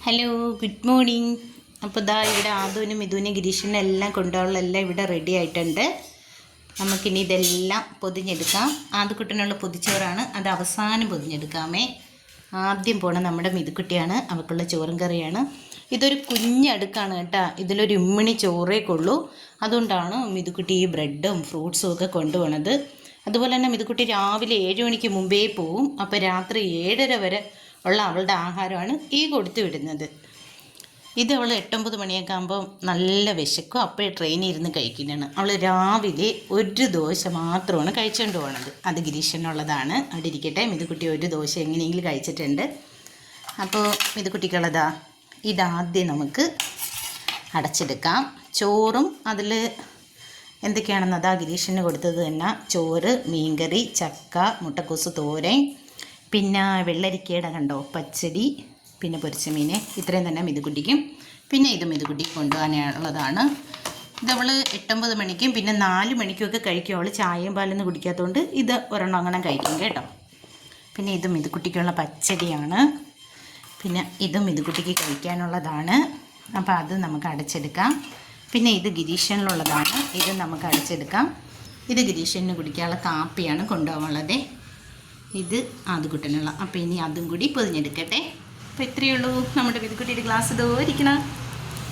Hello, good morning. അപ്പോൾ ഇതാ ഇവിടെ ആദുവിനും മിഥുനും ഗിരീഷിനും എല്ലാം കൊണ്ടുപോകാനുള്ളതെല്ലാം ഇവിടെ റെഡി ആയിട്ടുണ്ട്. നമുക്കിനി ഇതെല്ലാം പൊതിഞ്ഞെടുക്കാം. ആദ്യക്കുട്ടനുള്ള പൊതിച്ചോറാണ്, അത് അവസാനം പൊതിഞ്ഞെടുക്കാമേ. ആദ്യം പോണ നമ്മുടെ മിഥുക്കുട്ടിയാണ്, അവൾക്കുള്ള ചോറും കറിയാണ്. ഇതൊരു കുഞ്ഞടുക്കാണ് കേട്ടോ, ഇതിലൊരു ഉമ്മിണി ചോറേ കൊള്ളൂ. അതുകൊണ്ടാണ് മിഥുക്കുട്ടി ഈ ബ്രെഡും ഫ്രൂട്ട്സും ഒക്കെ കൊണ്ടുപോകണത്. അതുപോലെ തന്നെ മിഥുക്കുട്ടി രാവിലെ 7 മണിക്ക് മുമ്പേ പോവും. അപ്പോൾ രാത്രി 7:30 വരെ ഉള്ള അവളുടെ ആഹാരമാണ് ഈ കൊടുത്തു വിടുന്നത്. ഇത് അവൾ 8-9 മണിയൊക്കെ ആകുമ്പോൾ നല്ല വിശക്കും, അപ്പോൾ ട്രെയിനിൽ ഇരുന്ന് കഴിക്കുന്നതാണ്. അവൾ രാവിലെ ഒരു ദോശ മാത്രമാണ് കഴിച്ചുകൊണ്ട് പോകണത്. അത് ഗിരീഷനുള്ളതാണ്, അവിടെ ഇരിക്കട്ടെ. മിഥുക്കുട്ടി ഒരു ദോശ എങ്ങനെയെങ്കിലും കഴിച്ചിട്ടുണ്ട്. അപ്പോൾ മിഥുക്കുട്ടിക്കുള്ളതാ ഇതാദ്യം നമുക്ക് അടച്ചെടുക്കാം. ചോറും അതിൽ എന്തൊക്കെയാണെന്ന് അതാ ഗിരീഷിന് കൊടുത്തത് തന്നെ. ചോറ്, മീൻകറി, ചക്ക, മുട്ടക്കോസ് തോരൻ, പിന്നെ വെള്ളരിക്കയുടെ കണ്ടോ പച്ചടി, പിന്നെ പൊരിച്ച മീൻ. ഇത്രയും തന്നെ മിഥുക്കുട്ടിക്കും. പിന്നെ ഇത് മിഥുക്കുട്ടിക്ക് കൊണ്ടുപോകാനുള്ളതാണ്. ഇതവൾ 8-9 മണിക്കും പിന്നെ 4 മണിക്കുമൊക്കെ കഴിക്കും. അവൾ ചായയും പാലൊന്നും കുടിക്കാത്തതുകൊണ്ട് ഇത് ഒരെണ്ണം അങ്ങനെ കഴിക്കും കേട്ടോ. പിന്നെ ഇത് മിഥുക്കുട്ടിക്കുള്ള പച്ചടിയാണ്. പിന്നെ ഇതും മിഥുക്കുട്ടിക്ക് കഴിക്കാനുള്ളതാണ്. അപ്പോൾ അത് നമുക്ക് അടച്ചെടുക്കാം. പിന്നെ ഇത് ഗിരീഷനിലുള്ളതാണ്, ഇത് നമുക്ക് അടച്ചെടുക്കാം. ഇത് ഗിരീഷന് കുടിക്കാനുള്ള കാപ്പിയാണ് കൊണ്ടുപോകാനുള്ളത്. ഇത് ആദ്യക്കുട്ടനുള്ള. അപ്പോൾ ഇനി അതും കൂടി പൊതിഞ്ഞെടുക്കട്ടെ. അപ്പോൾ ഇത്രയേ ഉള്ളൂ. നമ്മുടെ മിഥുക്കുട്ടിയുടെ ഗ്ലാസ് ഇതോ ഇരിക്കണം.